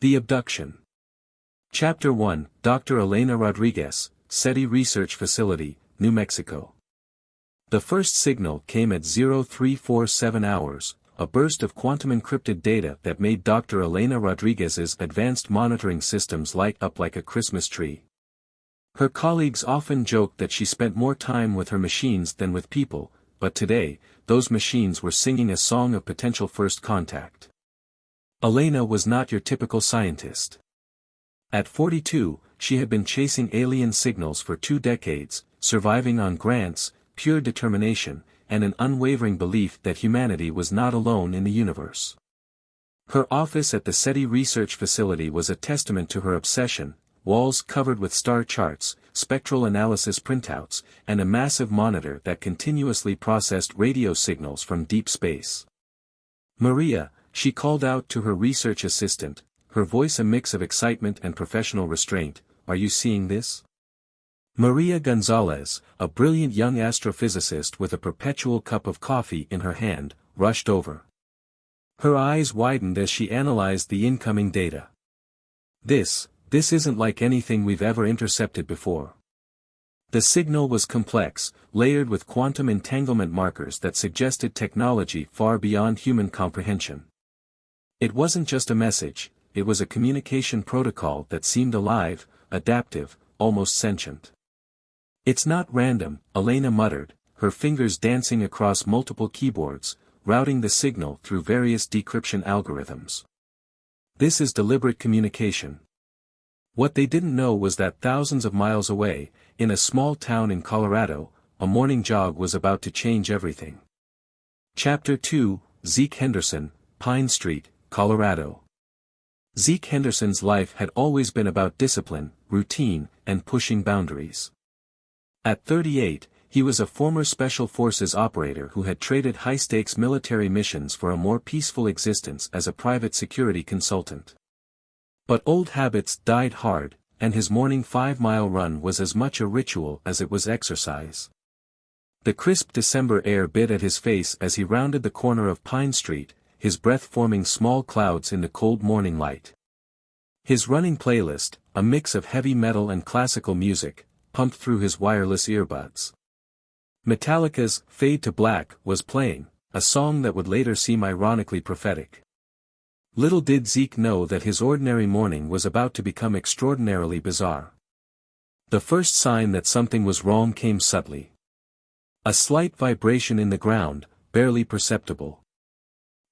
The Abduction. Chapter 1, Dr. Elena Rodriguez, SETI Research Facility, New Mexico. The first signal came at 0347 hours, a burst of quantum-encrypted data that made Dr. Elena Rodriguez's advanced monitoring systems light up like a Christmas tree. Her colleagues often joked that she spent more time with her machines than with people, but today, those machines were singing a song of potential first contact. Elena was not your typical scientist. At 42, she had been chasing alien signals for 2 decades, surviving on grants, pure determination, and an unwavering belief that humanity was not alone in the universe. Her office at the SETI Research Facility was a testament to her obsession, walls covered with star charts, spectral analysis printouts, and a massive monitor that continuously processed radio signals from deep space. Maria, she called out to her research assistant, her voice a mix of excitement and professional restraint, "Are you seeing this?" Maria Gonzalez, a brilliant young astrophysicist with a perpetual cup of coffee in her hand, rushed over. Her eyes widened as she analyzed the incoming data. This isn't like anything we've ever intercepted before. The signal was complex, layered with quantum entanglement markers that suggested technology far beyond human comprehension. It wasn't just a message, it was a communication protocol that seemed alive, adaptive, almost sentient. "It's not random," Elena muttered, her fingers dancing across multiple keyboards, routing the signal through various decryption algorithms. "This is deliberate communication." What they didn't know was that thousands of miles away, in a small town in Colorado, a morning jog was about to change everything. Chapter 2, Zeke Henderson, Pine Street, Colorado. Zeke Henderson's life had always been about discipline, routine, and pushing boundaries. At 38, he was a former Special Forces operator who had traded high-stakes military missions for a more peaceful existence as a private security consultant. But old habits died hard, and his morning 5-mile run was as much a ritual as it was exercise. The crisp December air bit at his face as he rounded the corner of Pine Street, his breath forming small clouds in the cold morning light. His running playlist, a mix of heavy metal and classical music, pumped through his wireless earbuds. Metallica's "Fade to Black" was playing, a song that would later seem ironically prophetic. Little did Zeke know that his ordinary morning was about to become extraordinarily bizarre. The first sign that something was wrong came subtly. A slight vibration in the ground, barely perceptible.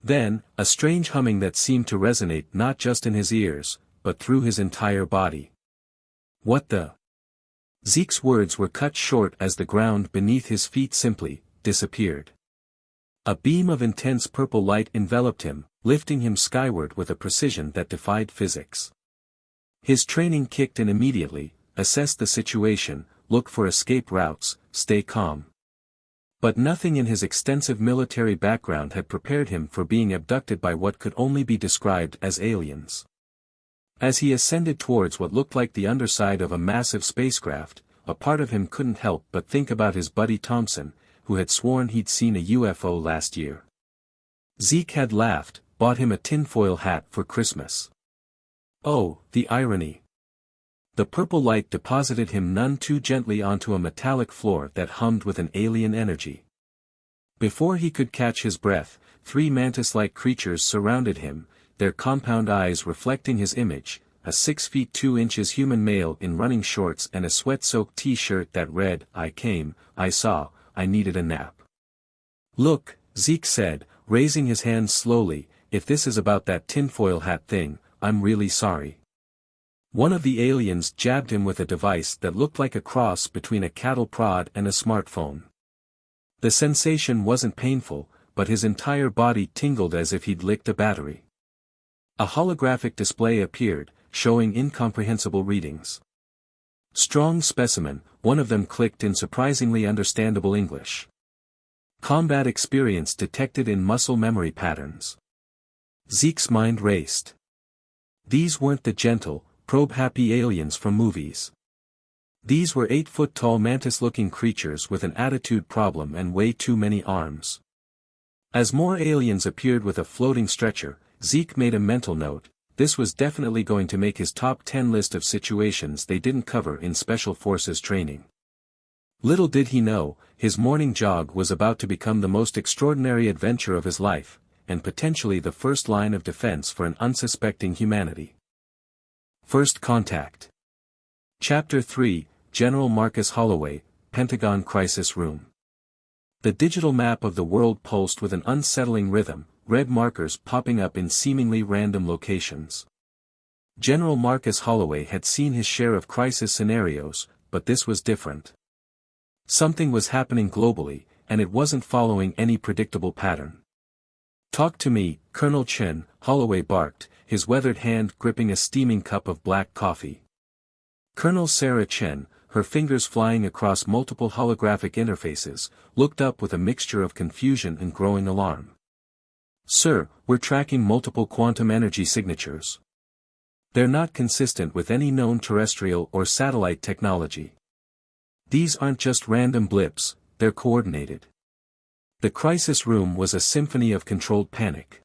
Then, a strange humming that seemed to resonate not just in his ears, but through his entire body. "What the?" Zeke's words were cut short as the ground beneath his feet simply disappeared. A beam of intense purple light enveloped him, lifting him skyward with a precision that defied physics. His training kicked in immediately, assess the situation, look for escape routes, stay calm. But nothing in his extensive military background had prepared him for being abducted by what could only be described as aliens. As he ascended towards what looked like the underside of a massive spacecraft, a part of him couldn't help but think about his buddy Thompson, who had sworn he'd seen a UFO last year. Zeke had laughed, bought him a tinfoil hat for Christmas. Oh, the irony. The purple light deposited him none too gently onto a metallic floor that hummed with an alien energy. Before he could catch his breath, 3 mantis-like creatures surrounded him, their compound eyes reflecting his image, a 6 feet 2 inches human male in running shorts and a sweat-soaked t-shirt that read, "I came, I saw, I needed a nap." "Look," Zeke said, raising his hands slowly, "if this is about that tinfoil hat thing, I'm really sorry." One of the aliens jabbed him with a device that looked like a cross between a cattle prod and a smartphone. The sensation wasn't painful, but his entire body tingled as if he'd licked a battery. A holographic display appeared, showing incomprehensible readings. "Strong specimen," one of them clicked in surprisingly understandable English. "Combat experience detected in muscle memory patterns." Zeke's mind raced. These weren't the gentle, probe-happy aliens from movies. These were 8-foot-tall mantis-looking creatures with an attitude problem and way too many arms. As more aliens appeared with a floating stretcher, Zeke made a mental note, this was definitely going to make his top 10 list of situations they didn't cover in Special Forces training. Little did he know, his morning jog was about to become the most extraordinary adventure of his life, and potentially the first line of defense for an unsuspecting humanity. First Contact. Chapter 3, General Marcus Holloway, Pentagon Crisis Room. The digital map of the world pulsed with an unsettling rhythm, red markers popping up in seemingly random locations. General Marcus Holloway had seen his share of crisis scenarios, but this was different. Something was happening globally, and it wasn't following any predictable pattern. "Talk to me, Colonel Chen," Holloway barked, his weathered hand gripping a steaming cup of black coffee. Colonel Sarah Chen, her fingers flying across multiple holographic interfaces, looked up with a mixture of confusion and growing alarm. "Sir, we're tracking multiple quantum energy signatures. They're not consistent with any known terrestrial or satellite technology. These aren't just random blips, they're coordinated." The crisis room was a symphony of controlled panic.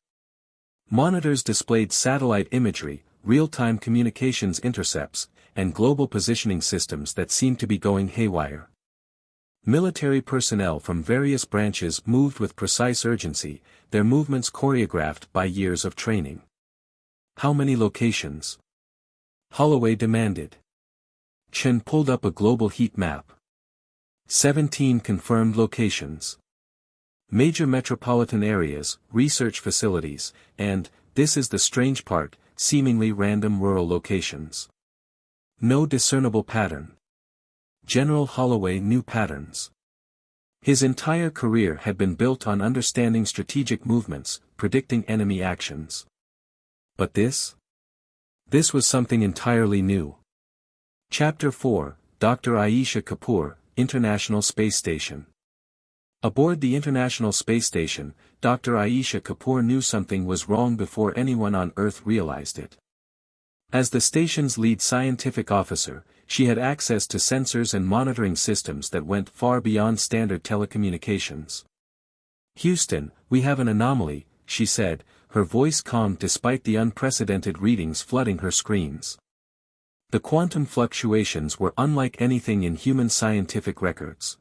Monitors displayed satellite imagery, real-time communications intercepts, and global positioning systems that seemed to be going haywire. Military personnel from various branches moved with precise urgency, their movements choreographed by years of training. "How many locations?" Holloway demanded. Chen pulled up a global heat map. 17 confirmed locations. Major metropolitan areas, research facilities, and, this is the strange part, seemingly random rural locations. No discernible pattern. General Holloway knew patterns. His entire career had been built on understanding strategic movements, predicting enemy actions. But this? This was something entirely new. Chapter 4, Dr. Aisha Kapoor, International Space Station. Aboard the International Space Station, Dr. Aisha Kapoor knew something was wrong before anyone on Earth realized it. As the station's lead scientific officer, she had access to sensors and monitoring systems that went far beyond standard telecommunications. "Houston, we have an anomaly," she said, her voice calm despite the unprecedented readings flooding her screens. The quantum fluctuations were unlike anything in human scientific records.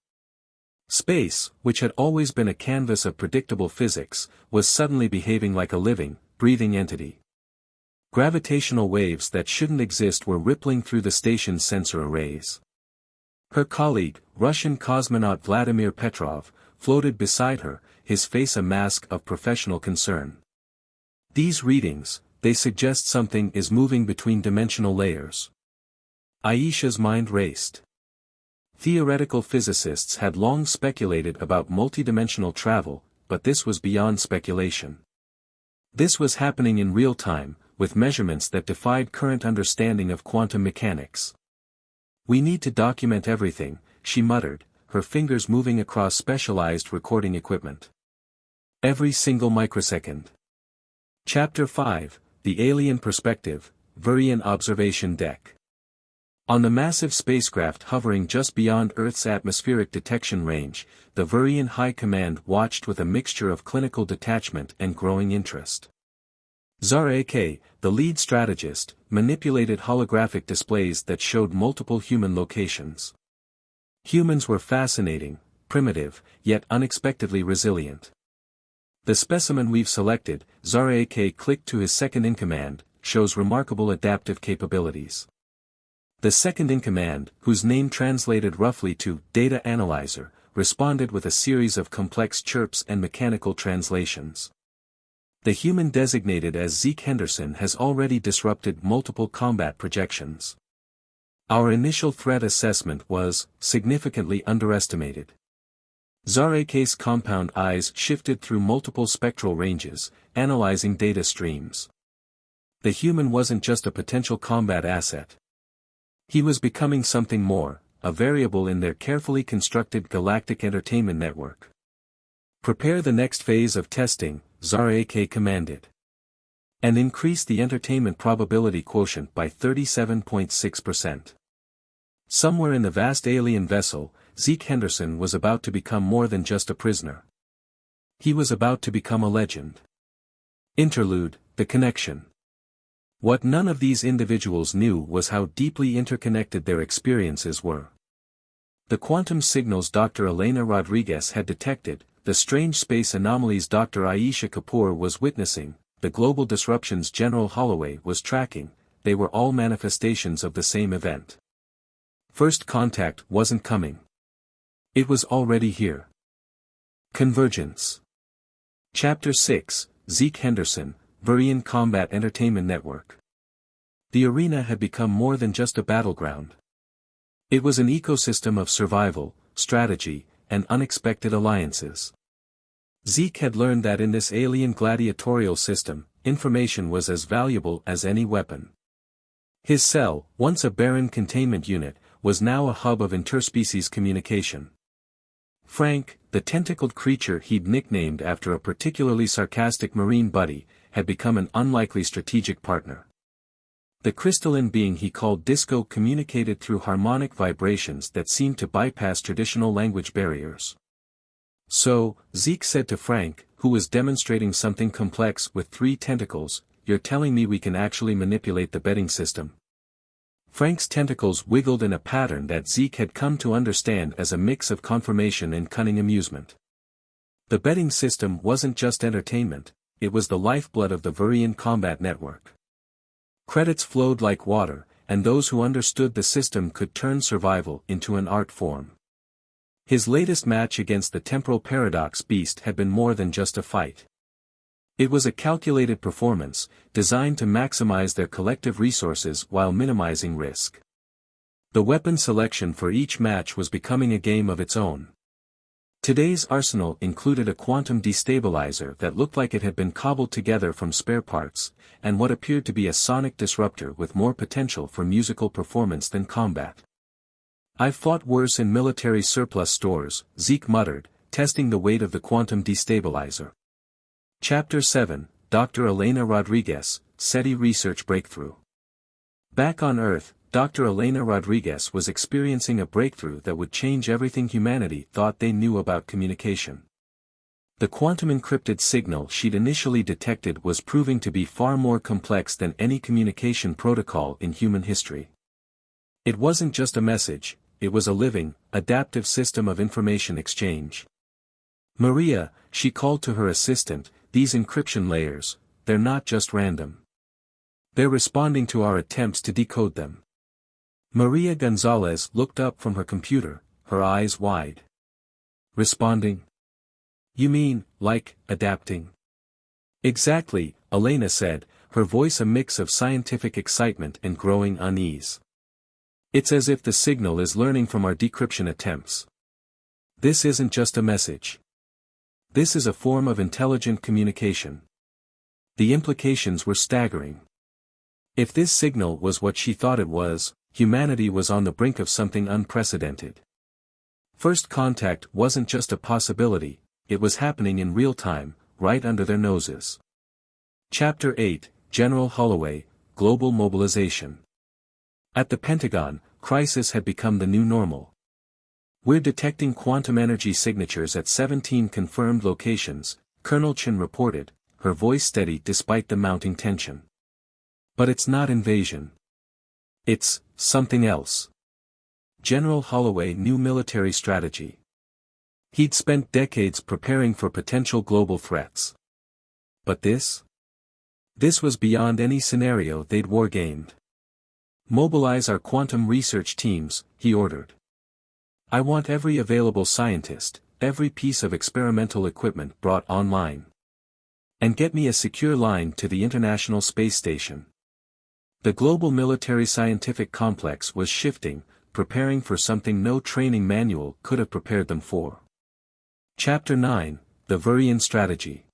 Space, which had always been a canvas of predictable physics, was suddenly behaving like a living, breathing entity. Gravitational waves that shouldn't exist were rippling through the station's sensor arrays. Her colleague, Russian cosmonaut Vladimir Petrov, floated beside her, his face a mask of professional concern. "These readings, they suggest something is moving between dimensional layers." Aisha's mind raced. Theoretical physicists had long speculated about multidimensional travel, but this was beyond speculation. This was happening in real time, with measurements that defied current understanding of quantum mechanics. "We need to document everything," she muttered, her fingers moving across specialized recording equipment. "Every single microsecond." Chapter 5, The Alien Perspective, Virian Observation Deck. On the massive spacecraft hovering just beyond Earth's atmospheric detection range, the Virian High Command watched with a mixture of clinical detachment and growing interest. Zeke, the lead strategist, manipulated holographic displays that showed multiple human locations. Humans were fascinating, primitive, yet unexpectedly resilient. "The specimen we've selected," Zeke clicked to his second-in-command, "shows remarkable adaptive capabilities." The second-in-command, whose name translated roughly to data analyzer, responded with a series of complex chirps and mechanical translations. "The human designated as Zeke Henderson has already disrupted multiple combat projections. Our initial threat assessment was significantly underestimated." Zareke's compound eyes shifted through multiple spectral ranges, analyzing data streams. The human wasn't just a potential combat asset. He was becoming something more, a variable in their carefully constructed galactic entertainment network. "Prepare the next phase of testing," Zareke commanded. "And increase the entertainment probability quotient by 37.6%. Somewhere in the vast alien vessel, Zeke Henderson was about to become more than just a prisoner. He was about to become a legend. Interlude, The Connection. What none of these individuals knew was how deeply interconnected their experiences were. The quantum signals Dr. Elena Rodriguez had detected, the strange space anomalies Dr. Aisha Kapoor was witnessing, the global disruptions General Holloway was tracking, they were all manifestations of the same event. First contact wasn't coming. It was already here. Convergence. Chapter 6, Zeke Henderson, Viridian Combat Entertainment Network. The arena had become more than just a battleground. It was an ecosystem of survival, strategy, and unexpected alliances. Zeke had learned that in this alien gladiatorial system, information was as valuable as any weapon. His cell, once a barren containment unit, was now a hub of interspecies communication. Frank, the tentacled creature he'd nicknamed after a particularly sarcastic marine buddy, had become an unlikely strategic partner. The crystalline being he called Disco communicated through harmonic vibrations that seemed to bypass traditional language barriers. So, Zeke said to Frank, who was demonstrating something complex with 3 tentacles, "You're telling me we can actually manipulate the betting system?" Frank's tentacles wiggled in a pattern that Zeke had come to understand as a mix of confirmation and cunning amusement. The betting system wasn't just entertainment, it was the lifeblood of the Viridian Combat Network. Credits flowed like water, and those who understood the system could turn survival into an art form. His latest match against the temporal paradox beast had been more than just a fight. It was a calculated performance, designed to maximize their collective resources while minimizing risk. The weapon selection for each match was becoming a game of its own. Today's arsenal included a quantum destabilizer that looked like it had been cobbled together from spare parts, and what appeared to be a sonic disruptor with more potential for musical performance than combat. "I've fought worse in military surplus stores," Zeke muttered, testing the weight of the quantum destabilizer. Chapter 7, Dr. Elena Rodriguez, SETI Research Breakthrough. Back on Earth, Dr. Elena Rodriguez was experiencing a breakthrough that would change everything humanity thought they knew about communication. The quantum encrypted signal she'd initially detected was proving to be far more complex than any communication protocol in human history. It wasn't just a message, it was a living, adaptive system of information exchange. "Maria," she called to her assistant, "these encryption layers, they're not just random. They're responding to our attempts to decode them." Maria Gonzalez looked up from her computer, her eyes wide. "Responding? You mean, like, adapting?" "Exactly," Elena said, her voice a mix of scientific excitement and growing unease. "It's as if the signal is learning from our decryption attempts. This isn't just a message. This is a form of intelligent communication." The implications were staggering. If this signal was what she thought it was, humanity was on the brink of something unprecedented. First contact wasn't just a possibility, it was happening in real time, right under their noses. Chapter 8, General Holloway, Global Mobilization. At the Pentagon, crisis had become the new normal. "We're detecting quantum energy signatures at 17 confirmed locations," Colonel Chen reported, her voice steady despite the mounting tension. "But it's not invasion. It's something else." General Holloway knew military strategy. He'd spent decades preparing for potential global threats. But this? This was beyond any scenario they'd wargamed. "Mobilize our quantum research teams," he ordered. "I want every available scientist, every piece of experimental equipment brought online. And get me a secure line to the International Space Station." The global military scientific complex was shifting, preparing for something no training manual could have prepared them for. Chapter 9, The Viridian Strategy.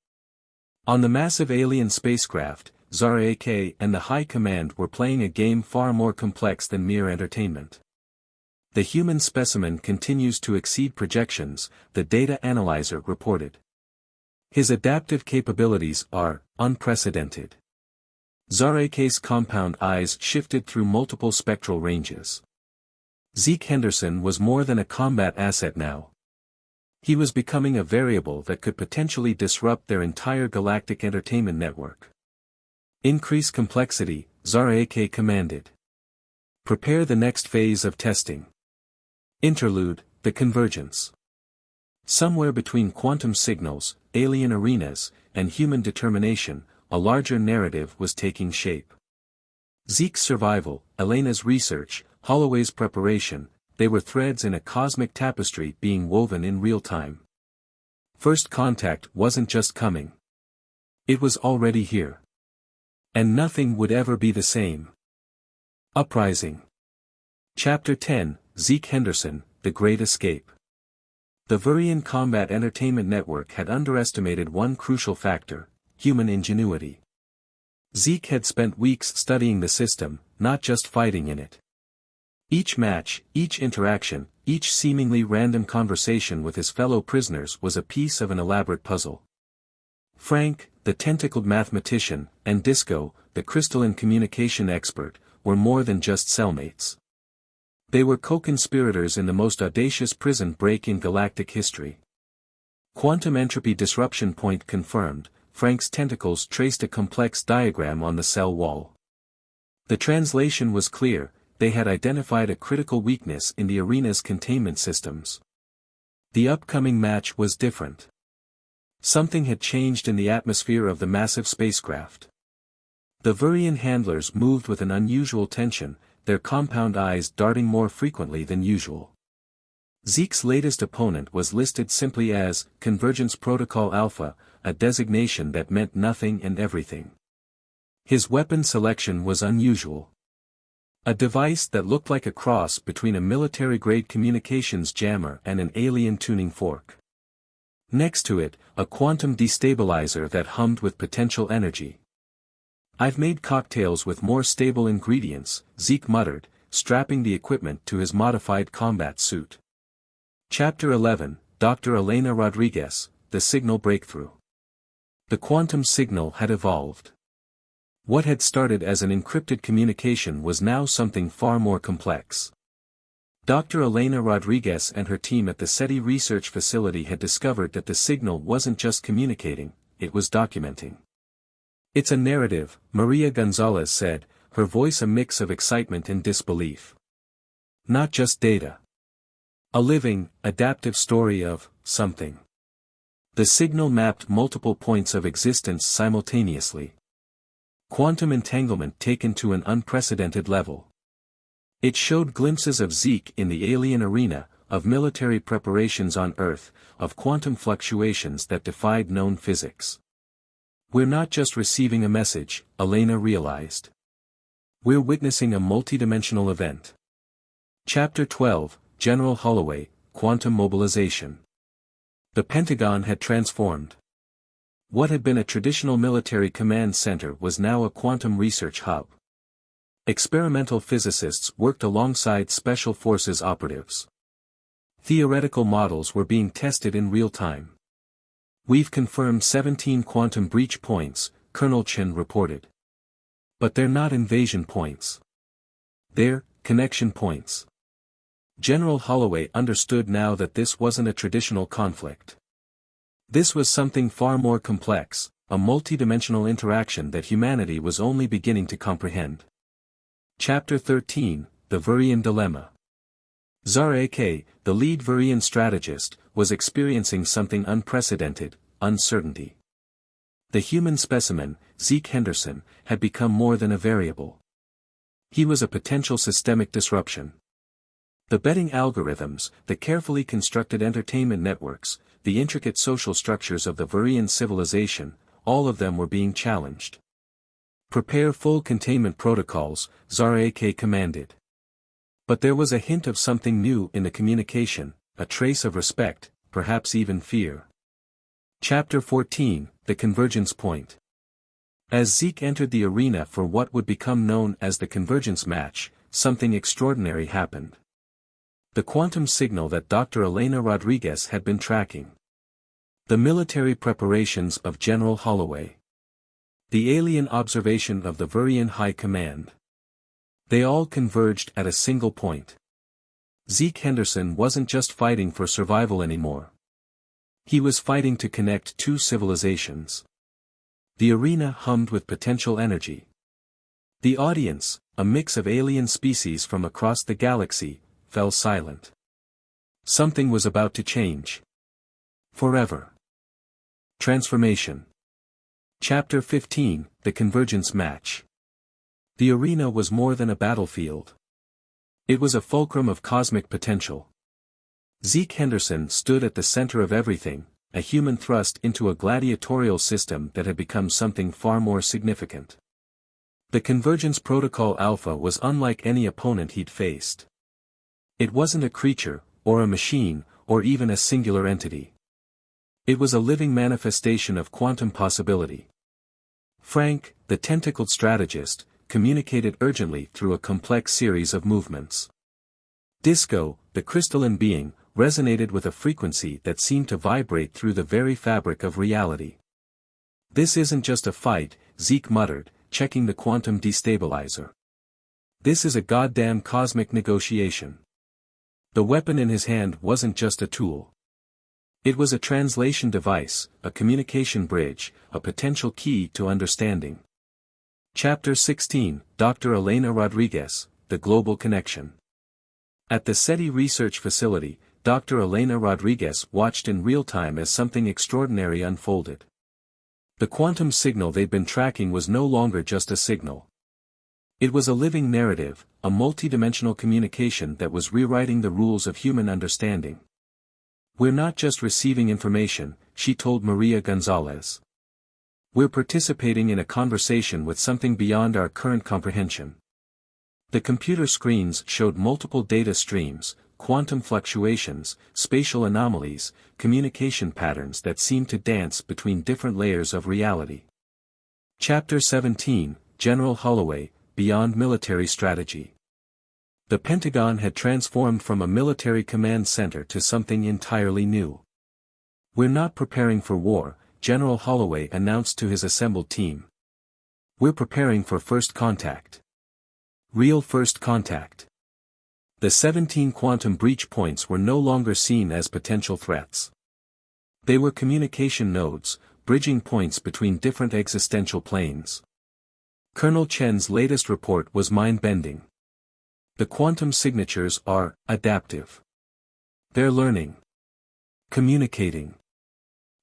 On the massive alien spacecraft, Zara-AK and the High Command were playing a game far more complex than mere entertainment. "The human specimen continues to exceed projections," the data analyzer reported. "His adaptive capabilities are unprecedented." Zara-Ak's compound eyes shifted through multiple spectral ranges. Zeke Henderson was more than a combat asset now. He was becoming a variable that could potentially disrupt their entire galactic entertainment network. Increased complexity, Zeke commanded. Prepare the next phase of testing. Interlude, the convergence. Somewhere between quantum signals, alien arenas, and human determination, a larger narrative was taking shape. Zeke's survival, Elena's research, Holloway's preparation, they were threads in a cosmic tapestry being woven in real time. First contact wasn't just coming. It was already here. And nothing would ever be the same. Uprising. Chapter 10, Zeke Henderson, The Great Escape. The Virian Combat Entertainment Network had underestimated one crucial factor: human ingenuity. Zeke had spent weeks studying the system, not just fighting in it. Each match, each interaction, each seemingly random conversation with his fellow prisoners was a piece of an elaborate puzzle. Frank, the tentacled mathematician, and Disco, the crystalline communication expert, were more than just cellmates. They were co-conspirators in the most audacious prison break in galactic history. Quantum entropy disruption point confirmed, Frank's tentacles traced a complex diagram on the cell wall. The translation was clear: they had identified a critical weakness in the arena's containment systems. The upcoming match was different. Something had changed in the atmosphere of the massive spacecraft. The Virian handlers moved with an unusual tension, their compound eyes darting more frequently than usual. Zeke's latest opponent was listed simply as Convergence Protocol Alpha, a designation that meant nothing and everything. His weapon selection was unusual. A device that looked like a cross between a military-grade communications jammer and an alien tuning fork. Next to it, a quantum destabilizer that hummed with potential energy. "I've made cocktails with more stable ingredients," Zeke muttered, strapping the equipment to his modified combat suit. Chapter 11, Dr. Elena Rodriguez, The Signal Breakthrough. The quantum signal had evolved. What had started as an encrypted communication was now something far more complex. Dr. Elena Rodriguez and her team at the SETI research facility had discovered that the signal wasn't just communicating, it was documenting. "It's a narrative," Maria Gonzalez said, her voice a mix of excitement and disbelief. "Not just data. A living, adaptive story of something." The signal mapped multiple points of existence simultaneously. Quantum entanglement taken to an unprecedented level. It showed glimpses of Zeke in the alien arena, of military preparations on Earth, of quantum fluctuations that defied known physics. "We're not just receiving a message," Elena realized. "We're witnessing a multidimensional event." Chapter 12, General Holloway, Quantum Mobilization. The Pentagon had transformed. What had been a traditional military command center was now a quantum research hub. Experimental physicists worked alongside special forces operatives. Theoretical models were being tested in real time. "We've confirmed 17 quantum breach points," Colonel Chen reported. "But they're not invasion points. They're connection points." General Holloway understood now that this wasn't a traditional conflict. This was something far more complex, a multidimensional interaction that humanity was only beginning to comprehend. Chapter 13, The Virian Dilemma. Zeke, the lead Virian strategist, was experiencing something unprecedented: uncertainty. The human specimen, Zeke Henderson, had become more than a variable. He was a potential systemic disruption. The betting algorithms, the carefully constructed entertainment networks, the intricate social structures of the Virian civilization, all of them were being challenged. "Prepare full containment protocols," Zeke commanded. But there was a hint of something new in the communication, a trace of respect, perhaps even fear. Chapter 14, The Convergence Point. As Zeke entered the arena for what would become known as the convergence match, something extraordinary happened. The quantum signal that Dr. Elena Rodriguez had been tracking. The military preparations of General Holloway. The alien observation of the Virian High Command. They all converged at a single point. Zeke Henderson wasn't just fighting for survival anymore. He was fighting to connect two civilizations. The arena hummed with potential energy. The audience, a mix of alien species from across the galaxy, fell silent. Something was about to change. Forever. Transformation. Chapter 15, The Convergence Match. The arena was more than a battlefield. It was a fulcrum of cosmic potential. Zeke Henderson stood at the center of everything, a human thrust into a gladiatorial system that had become something far more significant. The Convergence Protocol Alpha was unlike any opponent he'd faced. It wasn't a creature, or a machine, or even a singular entity. It was a living manifestation of quantum possibility. Frank, the tentacled strategist, communicated urgently through a complex series of movements. Disco, the crystalline being, resonated with a frequency that seemed to vibrate through the very fabric of reality. "This isn't just a fight," Zeke muttered, checking the quantum destabilizer. "This is a goddamn cosmic negotiation." The weapon in his hand wasn't just a tool. It was a translation device, a communication bridge, a potential key to understanding. Chapter 16, Dr. Elena Rodriguez, The Global Connection. At the SETI Research Facility, Dr. Elena Rodriguez watched in real time as something extraordinary unfolded. The quantum signal they'd been tracking was no longer just a signal. It was a living narrative, a multidimensional communication that was rewriting the rules of human understanding. "We're not just receiving information," she told Maria Gonzalez. "We're participating in a conversation with something beyond our current comprehension." The computer screens showed multiple data streams, quantum fluctuations, spatial anomalies, communication patterns that seemed to dance between different layers of reality. Chapter 17, General Holloway, Beyond Military Strategy. The Pentagon had transformed from a military command center to something entirely new. "We're not preparing for war," General Holloway announced to his assembled team. "We're preparing for first contact. Real first contact." The 17 quantum breach points were no longer seen as potential threats. They were communication nodes, bridging points between different existential planes. Colonel Chen's latest report was mind-bending. The quantum signatures are adaptive. They're learning. Communicating.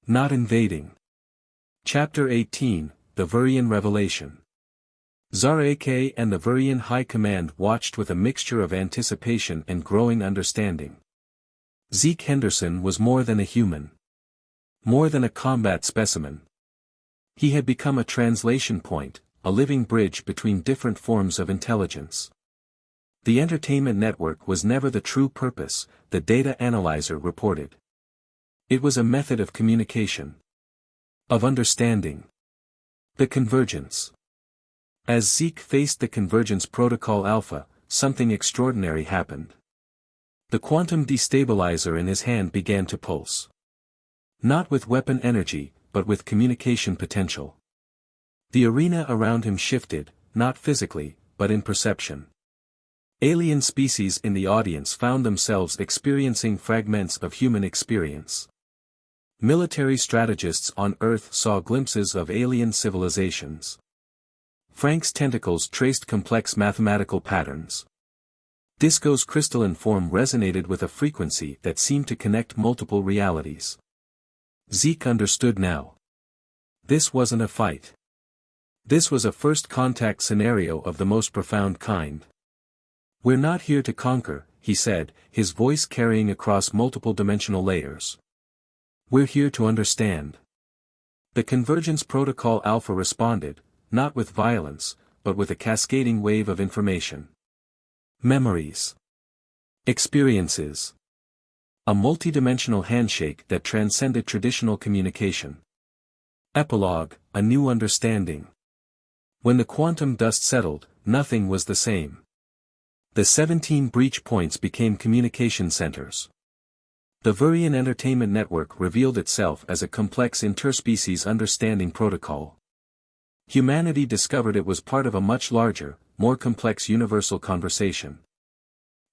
Not invading. Chapter 18, The Vurian Revelation. Zar-AK and the Vurian High Command watched with a mixture of anticipation and growing understanding. Zeke Henderson was more than a human. More than a combat specimen. He had become a translation point, a living bridge between different forms of intelligence. The entertainment network was never the true purpose, the data analyzer reported. It was a method of communication. Of understanding. The convergence. As Zeke faced the Convergence Protocol Alpha, something extraordinary happened. The quantum destabilizer in his hand began to pulse. Not with weapon energy, but with communication potential. The arena around him shifted, not physically, but in perception. Alien species in the audience found themselves experiencing fragments of human experience. Military strategists on Earth saw glimpses of alien civilizations. Frank's tentacles traced complex mathematical patterns. Disco's crystalline form resonated with a frequency that seemed to connect multiple realities. Zeke understood now. This wasn't a fight. This was a first contact scenario of the most profound kind. "We're not here to conquer," he said, his voice carrying across multiple dimensional layers. "We're here to understand." The Convergence Protocol Alpha responded, not with violence, but with a cascading wave of information. Memories. Experiences. A multidimensional handshake that transcended traditional communication. Epilogue, a new understanding. When the quantum dust settled, nothing was the same. The 17 breach points became communication centers. The Vurian Entertainment Network revealed itself as a complex interspecies understanding protocol. Humanity discovered it was part of a much larger, more complex universal conversation.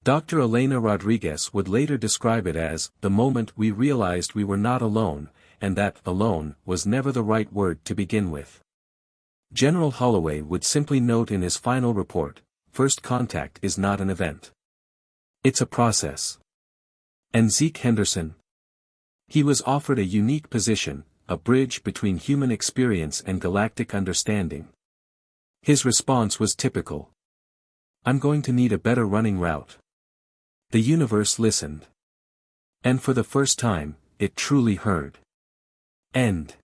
Dr. Elena Rodriguez would later describe it as, "the moment we realized we were not alone, and that alone was never the right word to begin with." General Holloway would simply note in his final report, first contact is not an event. It's a process. And Zeke Henderson? He was offered a unique position, a bridge between human experience and galactic understanding. His response was typical. I'm going to need a better running route. The universe listened. And for the first time, it truly heard. End.